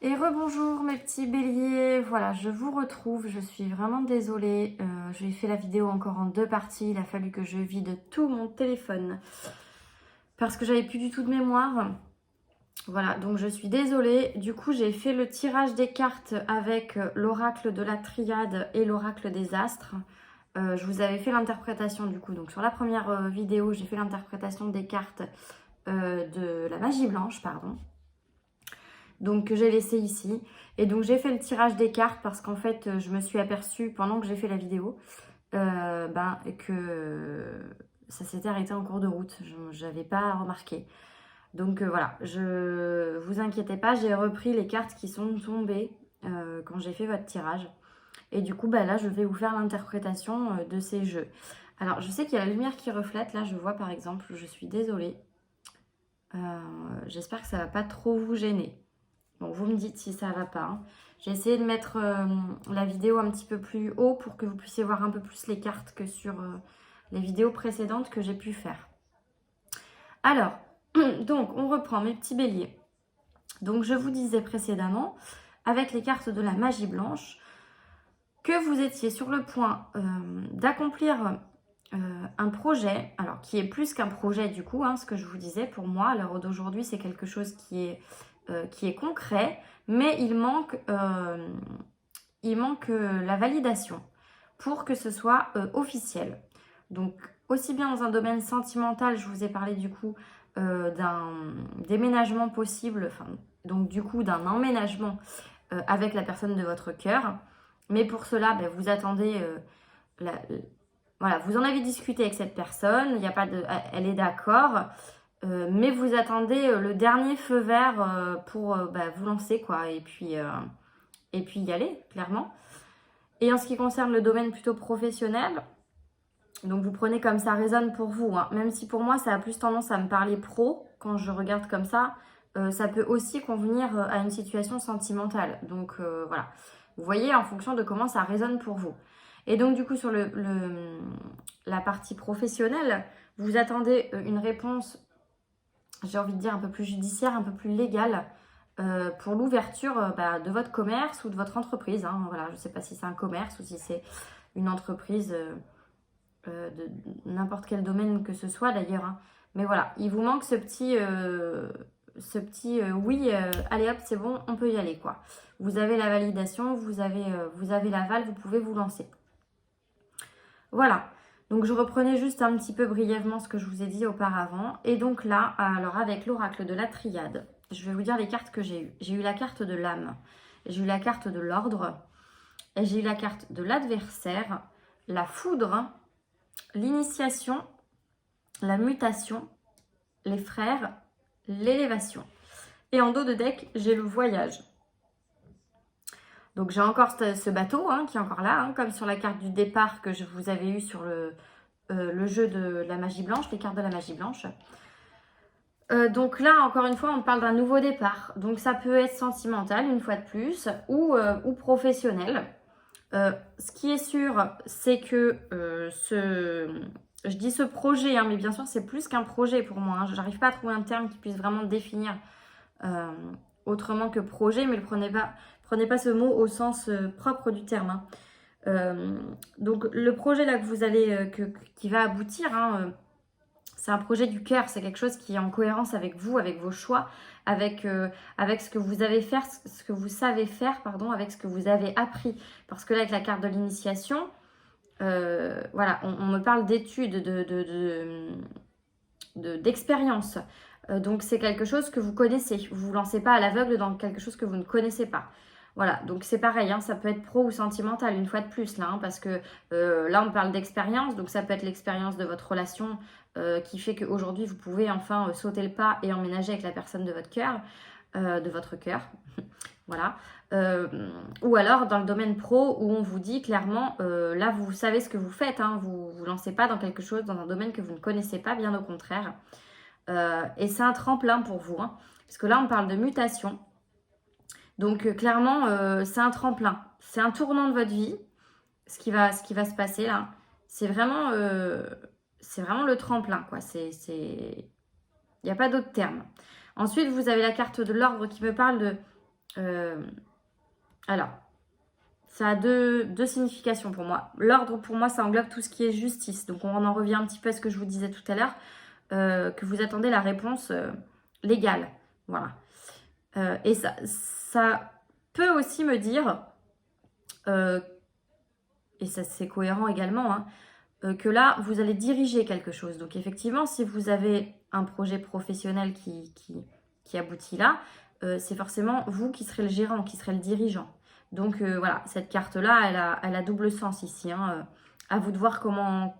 Et rebonjour mes petits béliers, voilà je vous retrouve, je suis vraiment désolée, j'ai fait la vidéo encore en deux parties, il a fallu que je vide tout mon téléphone parce que j'avais plus du tout de mémoire. Voilà, donc je suis désolée, du coup j'ai fait le tirage des cartes avec l'oracle de la triade et l'oracle des astres. Je vous avais fait l'interprétation du coup, donc sur la première vidéo j'ai fait l'interprétation des cartes de la magie blanche, pardon. Donc que j'ai laissé ici. Et donc j'ai fait le tirage des cartes parce qu'en fait je me suis aperçue pendant que j'ai fait la vidéo que ça s'était arrêté en cours de route. Je n'avais pas remarqué. Donc voilà, je vous inquiétez pas, j'ai repris les cartes qui sont tombées quand j'ai fait votre tirage. Et du coup là je vais vous faire l'interprétation de ces jeux. Alors je sais qu'il y a la lumière qui reflète, là je vois par exemple, je suis désolée. J'espère que ça va pas trop vous gêner. Bon, vous me dites si ça va pas. Hein. J'ai essayé de mettre la vidéo un petit peu plus haut pour que vous puissiez voir un peu plus les cartes que sur les vidéos précédentes que j'ai pu faire. Alors, donc on reprend mes petits béliers. Donc je vous disais précédemment, avec les cartes de la magie blanche, que vous étiez sur le point d'accomplir un projet, alors qui est plus qu'un projet du coup, hein, ce que je vous disais pour moi, à l'heure d'aujourd'hui c'est quelque chose qui est concret, mais il manque la validation pour que ce soit officiel. Donc aussi bien dans un domaine sentimental, je vous ai parlé du coup d'un déménagement possible, donc du coup d'un emménagement avec la personne de votre cœur. Mais pour cela, vous attendez, voilà, vous en avez discuté avec cette personne, il n'y a pas de, elle est d'accord. Mais vous attendez le dernier feu vert pour vous lancer, quoi, et puis y aller, clairement. Et en ce qui concerne le domaine plutôt professionnel, donc vous prenez comme ça résonne pour vous, hein. Même si pour moi ça a plus tendance à me parler pro, quand je regarde comme ça peut aussi convenir à une situation sentimentale. Donc voilà, vous voyez en fonction de comment ça résonne pour vous. Et donc du coup sur la partie professionnelle, vous attendez une réponse, j'ai envie de dire un peu plus judiciaire, un peu plus légale, pour l'ouverture de votre commerce ou de votre entreprise. Hein. Voilà, je ne sais pas si c'est un commerce ou si c'est une entreprise de n'importe quel domaine que ce soit d'ailleurs. Hein. Mais voilà, il vous manque ce petit oui, allez hop, c'est bon, on peut y aller, quoi. Vous avez la validation, vous avez l'aval, vous pouvez vous lancer. Voilà. Donc je reprenais juste un petit peu brièvement ce que je vous ai dit auparavant. Et donc là, alors avec l'oracle de la triade, je vais vous dire les cartes que j'ai eues. J'ai eu la carte de l'âme, j'ai eu la carte de l'ordre, et j'ai eu la carte de l'adversaire, la foudre, l'initiation, la mutation, les frères, l'élévation. Et en dos de deck, j'ai le voyage. Donc j'ai encore ce bateau qui est encore là, comme sur la carte du départ que je vous avais eu sur le jeu de la magie blanche, les cartes de la magie blanche. Donc là, encore une fois, on parle d'un nouveau départ. Donc ça peut être sentimental, une fois de plus, ou professionnel. Ce qui est sûr, c'est que je dis ce projet, mais bien sûr, c'est plus qu'un projet pour moi. Je n'arrive pas à trouver un terme qui puisse vraiment définir autrement que projet, mais prenez pas ce mot au sens propre du terme. Donc le projet là que vous allez, qui va aboutir, c'est un projet du cœur, c'est quelque chose qui est en cohérence avec vous, avec vos choix, avec ce que vous avez fait, ce que vous savez faire, pardon, avec ce que vous avez appris. Parce que là, avec la carte de l'initiation, voilà, on me parle d'études, d'expérience. Donc c'est quelque chose que vous connaissez. Vous ne vous lancez pas à l'aveugle dans quelque chose que vous ne connaissez pas. Voilà, donc c'est pareil, ça peut être pro ou sentimental une fois de plus là, parce que là on parle d'expérience, donc ça peut être l'expérience de votre relation qui fait qu'aujourd'hui vous pouvez enfin sauter le pas et emménager avec la personne de votre cœur, voilà. Ou alors dans le domaine pro où on vous dit clairement, là vous savez ce que vous faites, vous ne vous lancez pas dans quelque chose, dans un domaine que vous ne connaissez pas, bien au contraire. Et c'est un tremplin pour vous, parce que là on parle de mutation. Donc clairement, c'est un tremplin. C'est un tournant de votre vie, ce qui va se passer là. C'est vraiment le tremplin, quoi. Il n'y a pas d'autre terme. Ensuite, vous avez la carte de l'ordre qui me parle Alors, ça a deux significations pour moi. L'ordre, pour moi, ça englobe tout ce qui est justice. Donc, on en revient un petit peu à ce que je vous disais tout à l'heure, que vous attendez la réponse légale. Voilà. Et ça peut aussi me dire, et ça c'est cohérent également, hein, que là, vous allez diriger quelque chose. Donc, effectivement, si vous avez un projet professionnel qui aboutit là, c'est forcément vous qui serez le gérant, qui serez le dirigeant. Donc, voilà, cette carte-là, elle a double sens ici. Hein. À vous de voir comment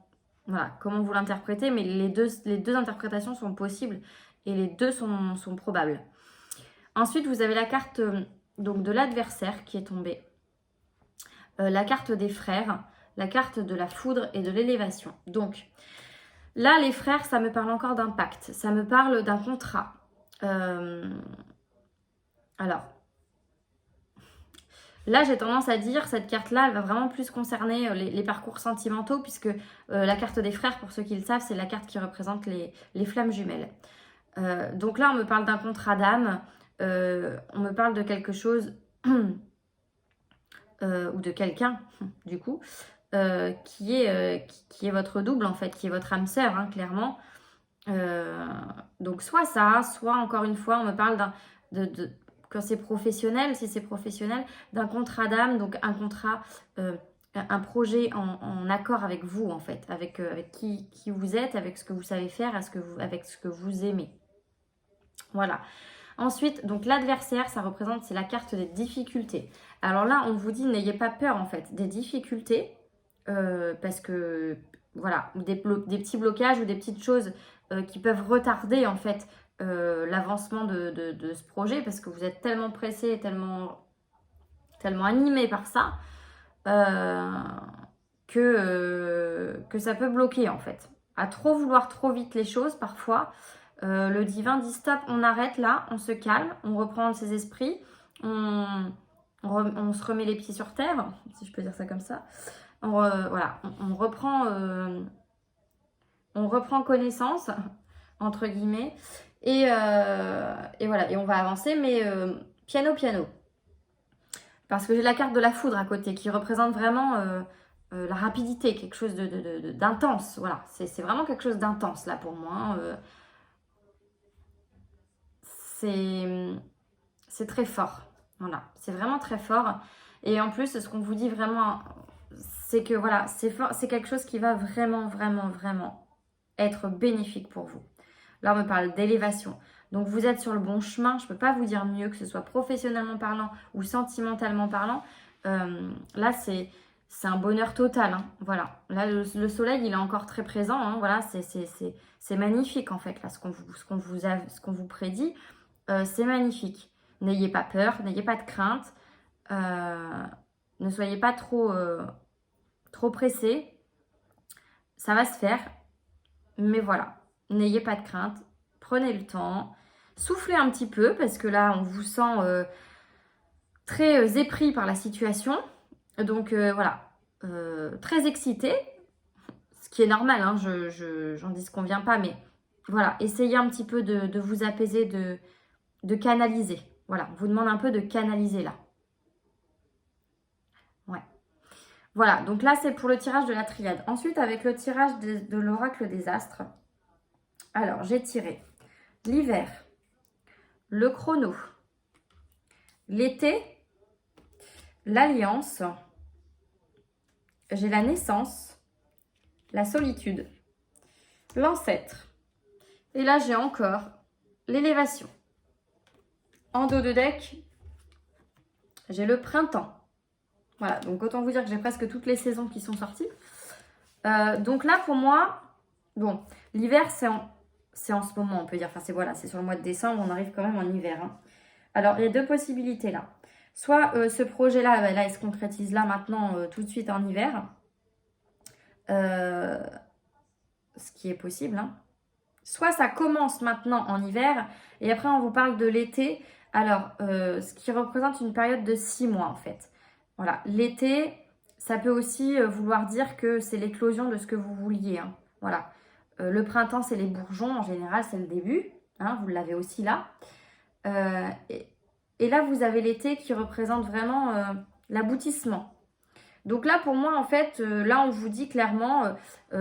vous l'interprétez, mais les deux interprétations sont possibles et les deux sont probables. Ensuite, vous avez la carte donc de l'adversaire qui est tombée, la carte des frères, la carte de la foudre et de l'élévation. Donc, là, les frères, ça me parle encore d'un pacte, ça me parle d'un contrat. Alors, là, j'ai tendance à dire, cette carte-là, elle va vraiment plus concerner les parcours sentimentaux, puisque la carte des frères, pour ceux qui le savent, c'est la carte qui représente les flammes jumelles. Donc là, on me parle d'un contrat d'âme, on me parle de quelque chose, ou de quelqu'un, du coup, qui est votre double, en fait, qui est votre âme sœur, hein, clairement. Donc soit ça, soit encore une fois, on me parle quand c'est professionnel, si c'est professionnel, d'un contrat d'âme, donc un contrat, un projet en accord avec vous, en fait, avec qui vous êtes, avec ce que vous savez faire, avec ce que vous aimez. Voilà. Ensuite, donc l'adversaire, ça représente, c'est la carte des difficultés. Alors là, on vous dit, n'ayez pas peur, en fait, des difficultés, parce que, voilà, des petits blocages ou des petites choses qui peuvent retarder, en fait, l'avancement de ce projet, parce que vous êtes tellement pressé, tellement animé par ça, que ça peut bloquer, en fait. À trop vouloir trop vite les choses, parfois, le divin dit stop, on arrête là, on se calme, on reprend ses esprits, on se remet les pieds sur terre, si je peux dire ça comme ça. Voilà, on reprend connaissance, entre guillemets, et voilà, et on va avancer, mais piano. Parce que j'ai la carte de la foudre à côté, qui représente vraiment la rapidité, quelque chose d'intense, voilà, c'est vraiment quelque chose d'intense là pour moi, hein, c'est très fort. Voilà, c'est vraiment très fort. Et en plus, ce qu'on vous dit vraiment, c'est que voilà, c'est quelque chose qui va vraiment être bénéfique pour vous. Là, on me parle d'élévation. Donc, vous êtes sur le bon chemin. Je ne peux pas vous dire mieux, que ce soit professionnellement parlant ou sentimentalement parlant. Là, c'est un bonheur total. Hein. Voilà. Là, le soleil, il est encore très présent. Hein. Voilà, c'est magnifique, en fait, là, ce qu'on vous prédit. C'est magnifique. N'ayez pas peur, n'ayez pas de crainte. Ne soyez pas trop pressé. Ça va se faire. Mais voilà, n'ayez pas de crainte. Prenez le temps. Soufflez un petit peu parce que là, on vous sent très épris par la situation. Donc voilà, très excité. Ce qui est normal, hein, j'en dis ce qu'on vient pas. Mais voilà, essayez un petit peu de vous apaiser, de canaliser. Voilà, on vous demande un peu de canaliser là. Ouais. Voilà, donc là, c'est pour le tirage de la triade. Ensuite, avec le tirage de l'oracle des astres, alors, j'ai tiré l'hiver, le chrono, l'été, l'alliance, j'ai la naissance, la solitude, l'ancêtre. Et là, j'ai encore l'élévation. En dos de deck, j'ai le printemps. Voilà, donc autant vous dire que j'ai presque toutes les saisons qui sont sorties. Donc là, pour moi, bon, l'hiver, c'est en ce moment, on peut dire. Enfin, c'est sur le mois de décembre, on arrive quand même en hiver. Hein. Alors, il y a deux possibilités là. Soit ce projet-là, là, il se concrétise là, maintenant, tout de suite en hiver. Ce qui est possible. Hein. Soit ça commence maintenant en hiver, et après, on vous parle de l'été. Alors, ce qui représente une période de 6 mois, en fait. Voilà, l'été, ça peut aussi vouloir dire que c'est l'éclosion de ce que vous vouliez. Hein. Voilà. Le printemps, c'est les bourgeons. En général, c'est le début. Hein, vous l'avez aussi là. Et Et là, vous avez l'été qui représente vraiment l'aboutissement. Donc là, pour moi, en fait, là, on vous dit clairement,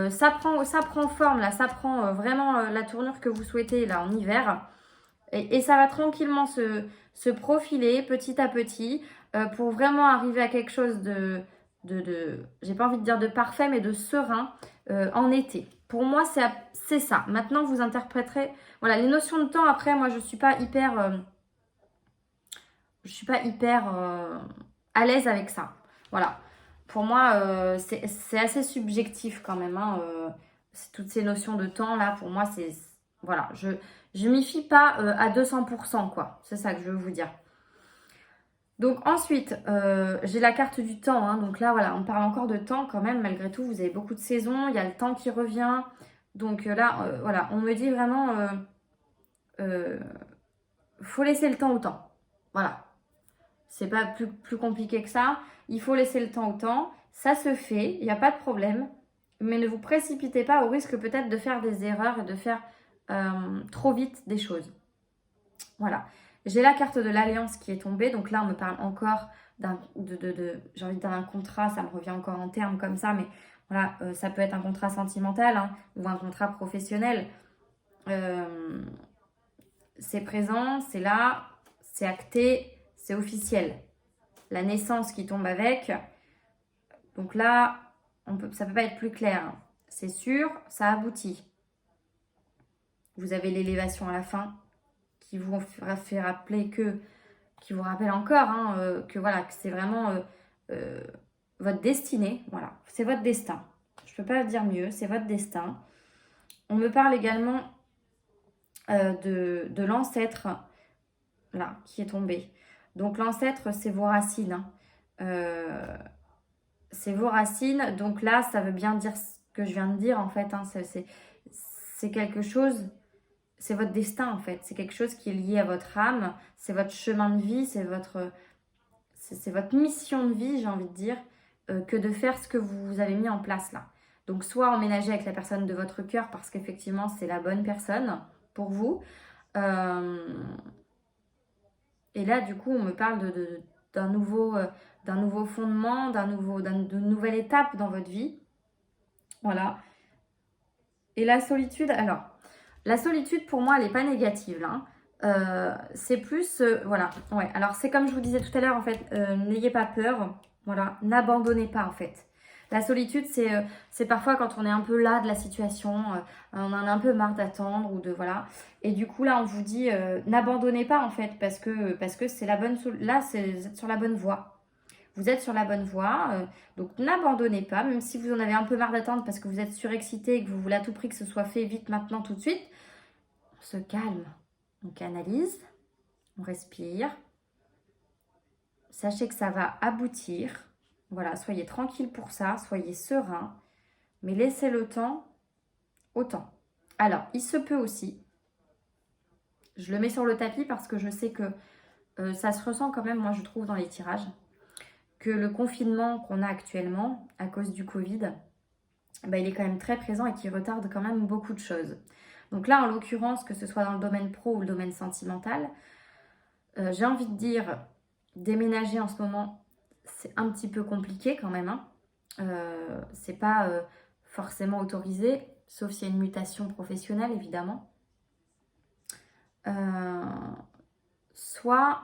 ça prend forme, là, ça prend vraiment la tournure que vous souhaitez, là, en hiver. Et ça va tranquillement se profiler petit à petit pour vraiment arriver à quelque chose j'ai pas envie de dire de parfait, mais de serein en été. Pour moi, c'est ça. Maintenant, vous interpréterez... Voilà, les notions de temps, après, moi, je suis pas hyper à l'aise avec ça. Voilà. Pour moi, c'est assez subjectif quand même. Hein, toutes ces notions de temps, là, pour moi, c'est... Voilà, je m'y fie pas à 200%, quoi. C'est ça que je veux vous dire. Donc ensuite, j'ai la carte du temps. Hein, donc là, voilà, on parle encore de temps quand même. Malgré tout, vous avez beaucoup de saisons. Il y a le temps qui revient. Donc là, voilà, on me dit vraiment... faut laisser le temps au temps. Voilà. C'est pas plus compliqué que ça. Il faut laisser le temps au temps. Ça se fait, il n'y a pas de problème. Mais ne vous précipitez pas au risque peut-être de faire des erreurs et de faire trop vite des choses. Voilà. J'ai la carte de l'alliance qui est tombée. Donc là, on me parle encore j'ai envie de dire un contrat. Ça me revient encore en termes comme ça. Mais voilà, ça peut être un contrat sentimental hein, ou un contrat professionnel. C'est présent, c'est là, c'est acté, c'est officiel. La naissance qui tombe avec. Donc là, ça ne peut pas être plus clair. C'est sûr, ça aboutit. Vous avez l'élévation à la fin qui vous fait rappeler qui vous rappelle encore que voilà, que c'est vraiment votre destinée. Voilà, c'est votre destin. Je ne peux pas dire mieux, c'est votre destin. On me parle également de l'ancêtre là qui est tombé. Donc l'ancêtre, c'est vos racines. C'est vos racines. Donc là, ça veut bien dire ce que je viens de dire en fait. Hein. C'est quelque chose, c'est votre destin en fait. C'est quelque chose qui est lié à votre âme. C'est votre chemin de vie. C'est votre mission de vie, j'ai envie de dire, que de faire ce que vous avez mis en place là. Donc soit emménager avec la personne de votre cœur parce qu'effectivement, c'est la bonne personne pour vous. Et là, du coup, on me parle d'un nouveau fondement, d'une nouvelle étape dans votre vie. Voilà. Et la solitude, alors, la solitude, pour moi, elle n'est pas négative, là. C'est plus, voilà, ouais. Alors, c'est comme je vous disais tout à l'heure, en fait, n'ayez pas peur, voilà, n'abandonnez pas, en fait. La solitude, c'est parfois quand on est un peu là de la situation, on en a un peu marre d'attendre ou de voilà. Et du coup, là, on vous dit n'abandonnez pas en fait parce que c'est la bonne là, vous êtes sur la bonne voie. Vous êtes sur la bonne voie, donc n'abandonnez pas, même si vous en avez un peu marre d'attendre parce que vous êtes surexcité et que vous voulez à tout prix que ce soit fait vite maintenant tout de suite. On se calme, on canalise, on respire. Sachez que ça va aboutir. Voilà, soyez tranquille pour ça, soyez serein, mais laissez le temps au temps. Alors, il se peut aussi, je le mets sur le tapis parce que je sais que ça se ressent quand même, moi je trouve dans les tirages, que le confinement qu'on a actuellement à cause du Covid, il est quand même très présent et qui retarde quand même beaucoup de choses. Donc là, en l'occurrence, que ce soit dans le domaine pro ou le domaine sentimental, j'ai envie de dire, déménager en ce moment, c'est un petit peu compliqué quand même. Hein. C'est pas forcément autorisé, sauf s'il y a une mutation professionnelle, évidemment. Soit,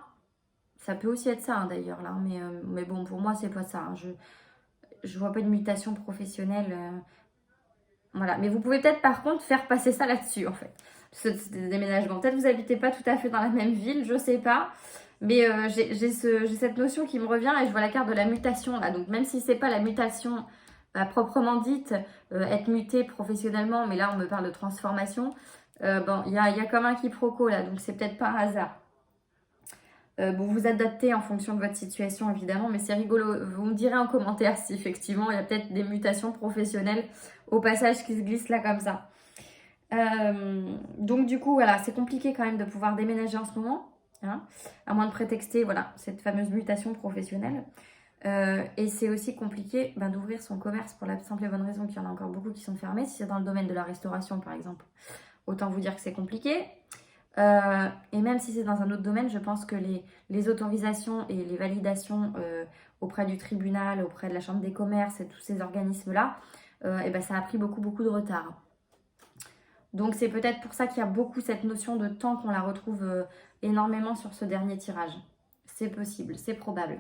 ça peut aussi être ça hein, d'ailleurs, là, mais bon, pour moi, c'est pas ça. Hein. Je vois pas de mutation professionnelle. Voilà, mais vous pouvez peut-être par contre faire passer ça là-dessus, en fait. Ce déménagement. Peut-être vous habitez pas tout à fait dans la même ville, je sais pas. Mais j'ai cette notion qui me revient et je vois la carte de la mutation là. Donc même si c'est pas la mutation proprement dite, être muté professionnellement, mais là on me parle de transformation, bon, il y a comme un quiproquo là, donc c'est peut-être pas un hasard. Bon, vous adaptez en fonction de votre situation évidemment, mais c'est rigolo. Vous me direz en commentaire si effectivement il y a peut-être des mutations professionnelles au passage qui se glissent là comme ça. Donc du coup voilà, c'est compliqué quand même de pouvoir déménager en ce moment. Hein, à moins de prétexter voilà, cette fameuse mutation professionnelle. Et c'est aussi compliqué d'ouvrir son commerce pour la simple et bonne raison qu'il y en a encore beaucoup qui sont fermés. Si c'est dans le domaine de la restauration par exemple, autant vous dire que c'est compliqué. Et même si c'est dans un autre domaine, je pense que les autorisations et les validations auprès du tribunal, auprès de la Chambre des commerces et tous ces organismes-là, et ben ça a pris beaucoup, beaucoup de retard. Donc c'est peut-être pour ça qu'il y a beaucoup cette notion de temps qu'on la retrouve énormément sur ce dernier tirage. C'est possible, c'est probable.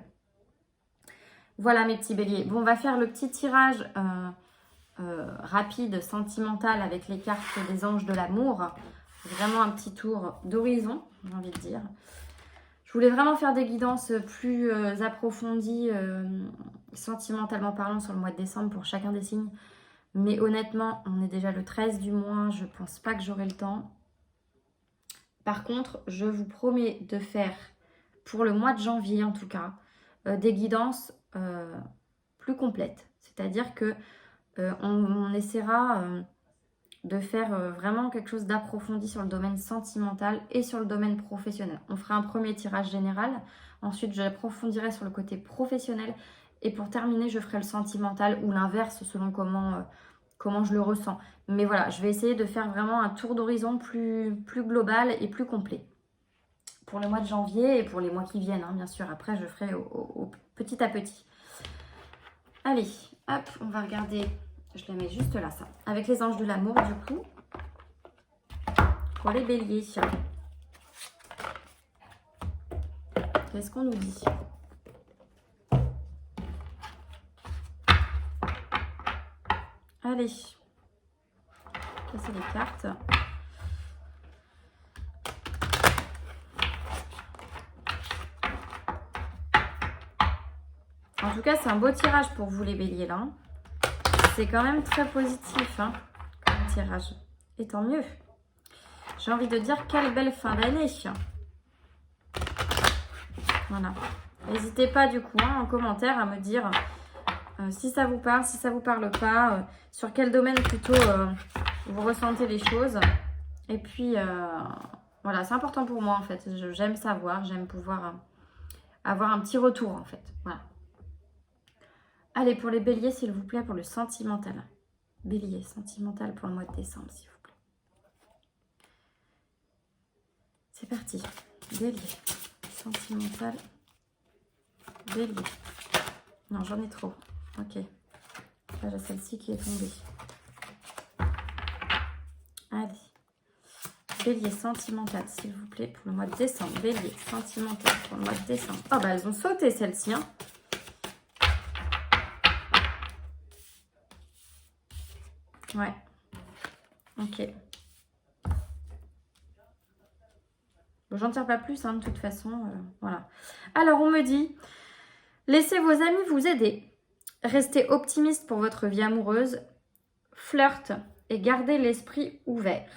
Voilà mes petits béliers. Bon, on va faire le petit tirage rapide, sentimental avec les cartes des anges de l'amour. Vraiment un petit tour d'horizon, j'ai envie de dire. Je voulais vraiment faire des guidances plus approfondies, sentimentalement parlant, sur le mois de décembre pour chacun des signes. Mais honnêtement, on est déjà le 13 du mois, je pense pas que j'aurai le temps. Par contre, je vous promets de faire, pour le mois de janvier en tout cas, des guidances plus complètes. C'est-à-dire que on essaiera de faire vraiment quelque chose d'approfondi sur le domaine sentimental et sur le domaine professionnel. On fera un premier tirage général, ensuite j'approfondirai sur le côté professionnel et pour terminer, je ferai le sentimental ou l'inverse selon comment je le ressens. Mais voilà, je vais essayer de faire vraiment un tour d'horizon plus global et plus complet. Pour le mois de janvier et pour les mois qui viennent, hein, bien sûr. Après, je ferai petit à petit. Allez, hop, on va regarder. Je la mets juste là, ça. Avec les anges de l'amour, du coup. Pour les béliers. Qu'est-ce qu'on nous dit ? Allez. Casser les cartes. En tout cas, c'est un beau tirage pour vous les béliers là. C'est quand même très positif hein, comme tirage. Et tant mieux. J'ai envie de dire quelle belle fin d'année. Voilà. N'hésitez pas du coup hein, en commentaire à me dire si ça vous parle, si ça vous parle pas, sur quel domaine plutôt vous ressentez les choses. Et puis voilà, c'est important pour moi en fait. J'aime savoir, j'aime pouvoir avoir un petit retour en fait. Voilà. Allez, pour les béliers, s'il vous plaît, pour le sentimental. Bélier, sentimental pour le mois de décembre, s'il vous plaît. C'est parti. Bélier, sentimental. Bélier. Non, j'en ai trop. Ok. Là, j'ai celle-ci qui est tombée. Allez. Bélier, sentimental, s'il vous plaît, pour le mois de décembre. Bélier, sentimental pour le mois de décembre. Oh, bah, elles ont sauté, celles-ci, hein. Ouais. Ok. Bon, j'en tire pas plus, hein, de toute façon. Voilà. Alors, on me dit, laissez vos amis vous aider. Restez optimiste pour votre vie amoureuse. Flirt et gardez l'esprit ouvert.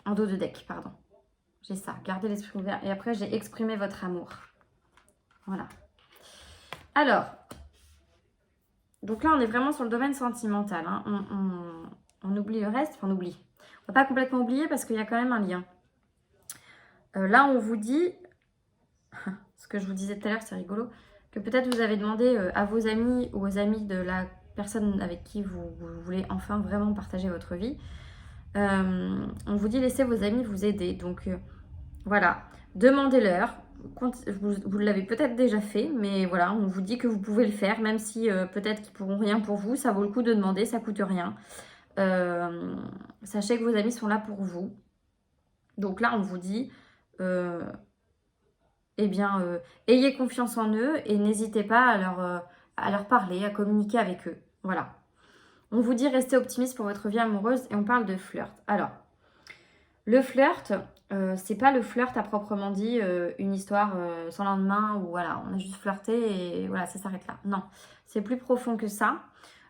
En dos de deck, pardon. J'ai ça, gardez l'esprit ouvert. Et après, j'ai exprimé votre amour. Voilà. Alors, donc là, on est vraiment sur le domaine sentimental. Hein. On oublie le reste. Enfin, on oublie. On va pas complètement oublier parce qu'il y a quand même un lien. Là, on vous dit, ce que je vous disais tout à l'heure, c'est rigolo, que peut-être vous avez demandé à vos amis ou aux amis de la personne avec qui vous voulez enfin vraiment partager votre vie. On vous dit laissez vos amis vous aider. Donc voilà, demandez-leur. Vous l'avez peut-être déjà fait, mais voilà, on vous dit que vous pouvez le faire, même si peut-être qu'ils ne pourront rien pour vous. Ça vaut le coup de demander, ça ne coûte rien. Sachez que vos amis sont là pour vous. Donc là, on vous dit, ayez confiance en eux et n'hésitez pas à leur parler, à communiquer avec eux. Voilà. On vous dit restez optimiste pour votre vie amoureuse et on parle de flirt. Alors, le flirt, c'est pas le flirt à proprement dit, une histoire sans lendemain où voilà, on a juste flirté et voilà, ça s'arrête là. Non, c'est plus profond que ça.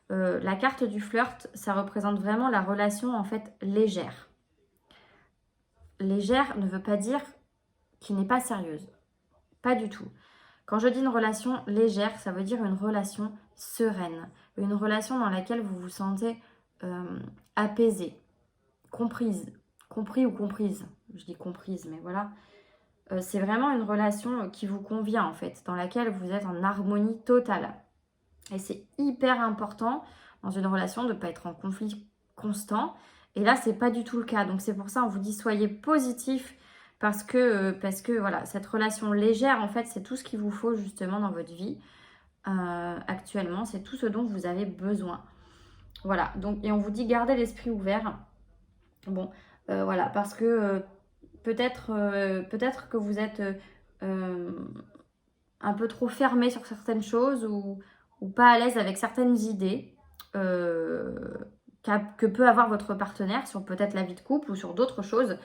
La carte du flirt, ça représente vraiment la relation en fait légère. Légère ne veut pas dire qu'il n'est pas sérieuse. Pas du tout. Quand je dis une relation légère, ça veut dire une relation sereine. Une relation dans laquelle vous vous sentez apaisé, comprise. Compris ou comprise. Je dis comprise, mais voilà. C'est vraiment une relation qui vous convient en fait, dans laquelle vous êtes en harmonie totale. Et c'est hyper important dans une relation de ne pas être en conflit constant Et là, c'est pas du tout le cas. Donc, c'est pour ça on vous dit soyez positif parce que voilà, cette relation légère, en fait, c'est tout ce qu'il vous faut justement dans votre vie actuellement. C'est tout ce dont vous avez besoin. Voilà. Donc, et on vous dit gardez l'esprit ouvert. Bon, voilà, parce que peut-être que vous êtes un peu trop fermé sur certaines choses ou pas à l'aise avec certaines idées que peut avoir votre partenaire sur peut-être la vie de couple ou sur d'autres choses.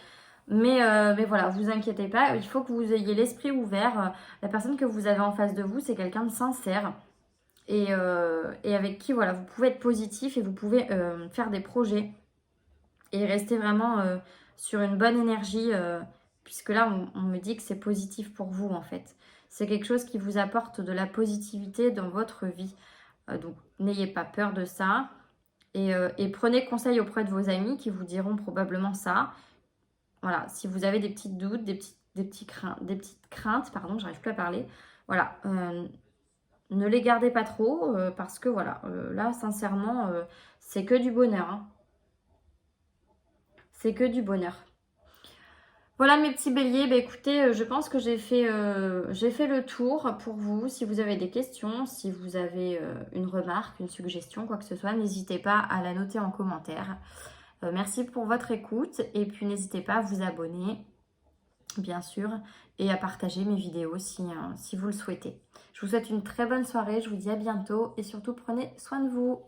Mais voilà, vous inquiétez pas, il faut que vous ayez l'esprit ouvert. La personne que vous avez en face de vous, c'est quelqu'un de sincère et avec qui voilà, vous pouvez être positif et vous pouvez faire des projets et rester vraiment sur une bonne énergie, puisque là, on me dit que c'est positif pour vous en fait. C'est quelque chose qui vous apporte de la positivité dans votre vie. Donc, n'ayez pas peur de ça. Et prenez conseil auprès de vos amis qui vous diront probablement ça. Voilà, si vous avez des petits doutes, des petites craintes, pardon, j'arrive plus à parler. Voilà, ne les gardez pas trop parce que voilà, là, sincèrement, c'est que du bonheur, hein. C'est que du bonheur. Voilà mes petits béliers, bah, écoutez, je pense que j'ai fait le tour pour vous. Si vous avez des questions, si vous avez une remarque, une suggestion, quoi que ce soit, n'hésitez pas à la noter en commentaire. Merci pour votre écoute et puis n'hésitez pas à vous abonner, bien sûr, et à partager mes vidéos si vous le souhaitez. Je vous souhaite une très bonne soirée, je vous dis à bientôt et surtout prenez soin de vous.